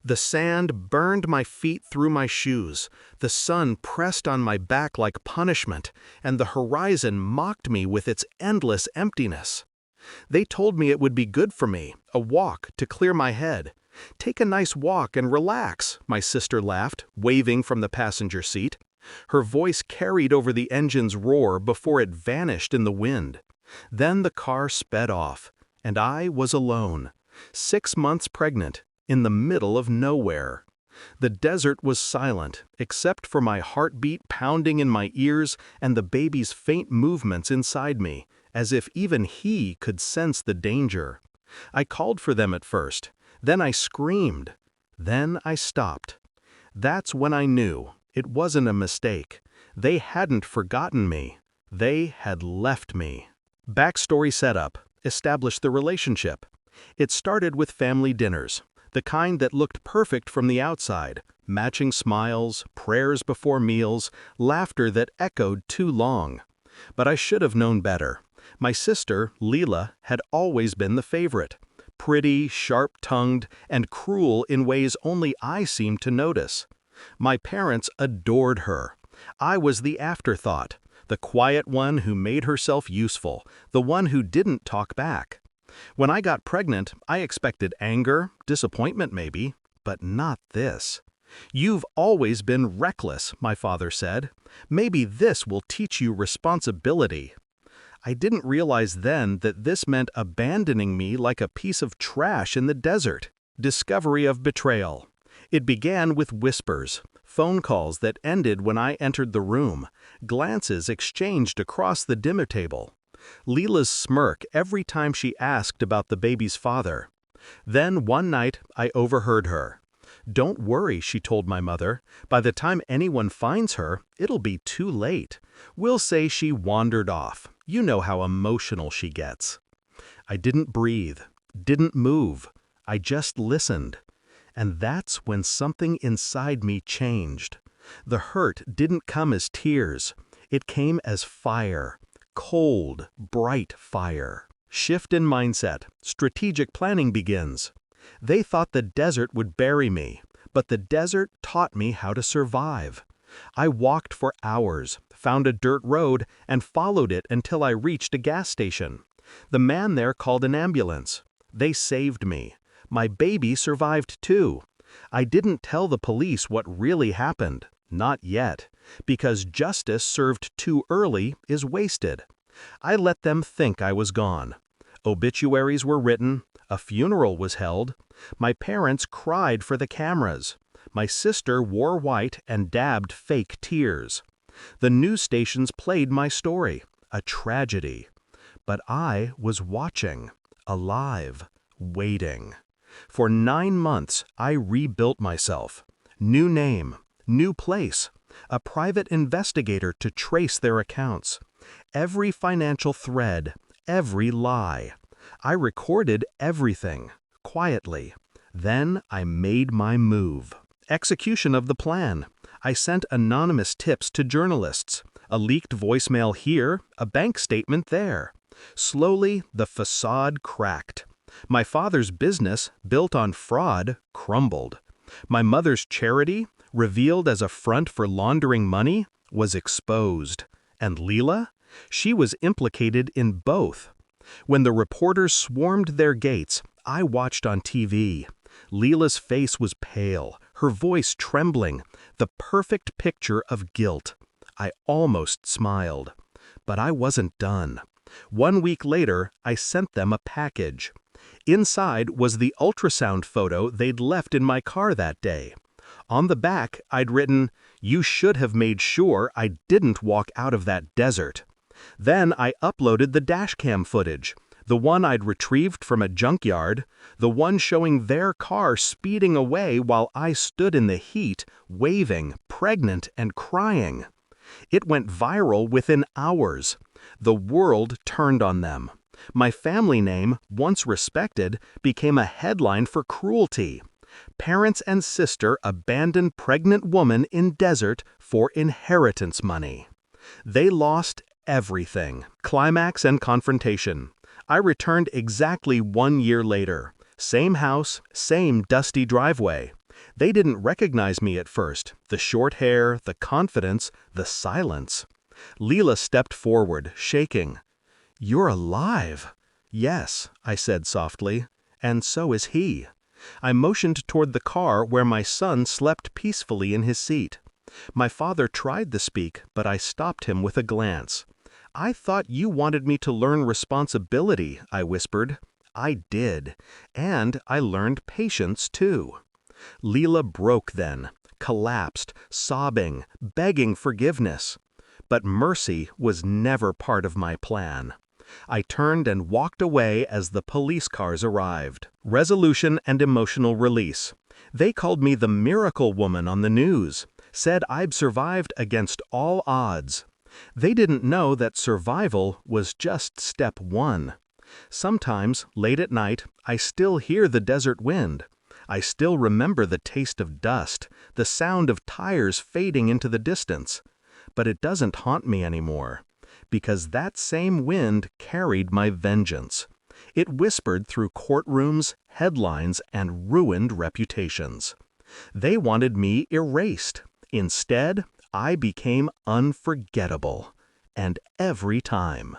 The sand burned my feet through my shoes, the sun pressed on my back like punishment, and the horizon mocked me with its endless emptiness. They told me it would be good for me, a walk to clear my head. "Take a nice walk and relax," my sister laughed, waving from the passenger seat. Her voice carried over the engine's roar before it vanished in the wind. Then the car sped off, and I was alone, 6 months pregnant, in the middle of nowhere. The desert was silent, except for my heartbeat pounding in my ears and the baby's faint movements inside me, as if even he could sense the danger. I called for them at first, then I screamed, then I stopped. That's when I knew it wasn't a mistake. They hadn't forgotten me. They had left me. Backstory setup. Establish the relationship. It started with family dinners, the kind that looked perfect from the outside, matching smiles, prayers before meals, laughter that echoed too long. But I should have known better. My sister, Leela, had always been the favorite. Pretty, sharp-tongued, and cruel in ways only I seemed to notice. My parents adored her. I was the afterthought, the quiet one who made herself useful, the one who didn't talk back. When I got pregnant, I expected anger, disappointment maybe, but not this. "You've always been reckless," my father said. "Maybe this will teach you responsibility." I didn't realize then that this meant abandoning me like a piece of trash in the desert. Discovery of betrayal. It began with whispers, phone calls that ended when I entered the room, glances exchanged across the dinner table. Leela's smirk every time she asked about the baby's father. Then one night I overheard her. "Don't worry," she told my mother. "By the time anyone finds her, it'll be too late. We'll say she wandered off. You know how emotional she gets." I didn't breathe, didn't move. I just listened. And that's when something inside me changed. The hurt didn't come as tears. It came as fire. Cold, bright fire. Shift in mindset. Strategic planning begins. They thought the desert would bury me, but the desert taught me how to survive. I walked for hours, found a dirt road, and followed it until I reached a gas station. The man there called an ambulance. They saved me. My baby survived too. I didn't tell the police what really happened. Not yet. Because justice served too early is wasted. I let them think I was gone. Obituaries were written. A funeral was held. My parents cried for the cameras. My sister wore white and dabbed fake tears. The news stations played my story, a tragedy. But I was watching, alive, waiting. For 9 months, I rebuilt myself. New name, new place, a private investigator to trace their accounts. Every financial thread, every lie. I recorded everything, quietly. Then I made my move. Execution of the plan. I sent anonymous tips to journalists, a leaked voicemail here, a bank statement there. Slowly, the facade cracked. My father's business, built on fraud, crumbled. My mother's charity, revealed as a front for laundering money, was exposed. And Leela? She was implicated in both. When the reporters swarmed their gates, I watched on TV. Leela's face was pale, her voice trembling, the perfect picture of guilt. I almost smiled. But I wasn't done. 1 week later, I sent them a package. Inside was the ultrasound photo they'd left in my car that day. On the back, I'd written, "You should have made sure I didn't walk out of that desert." Then I uploaded the dashcam footage, the one I'd retrieved from a junkyard, the one showing their car speeding away while I stood in the heat, waving, pregnant, and crying. It went viral within hours. The world turned on them. My family name, once respected, became a headline for cruelty. Parents and sister abandoned pregnant woman in desert for inheritance money. They lost everything. Climax and confrontation. I returned exactly 1 year later. Same house, same dusty driveway. They didn't recognize me at first, the short hair, the confidence, the silence. Leela stepped forward, shaking. "You're alive." "Yes," I said softly, "and so is he." I motioned toward the car where my son slept peacefully in his seat. My father tried to speak, but I stopped him with a glance. "I thought you wanted me to learn responsibility," I whispered. "I did. And I learned patience, too." Leela broke then, collapsed, sobbing, begging forgiveness. But mercy was never part of my plan. I turned and walked away as the police cars arrived. Resolution and emotional release. They called me the miracle woman on the news, said I'd survived against all odds. They didn't know that survival was just step one. Sometimes, late at night, I still hear the desert wind. I still remember the taste of dust, the sound of tires fading into the distance. But it doesn't haunt me anymore, because that same wind carried my vengeance. It whispered through courtrooms, headlines, and ruined reputations. They wanted me erased. Instead, I became unforgettable. And every time.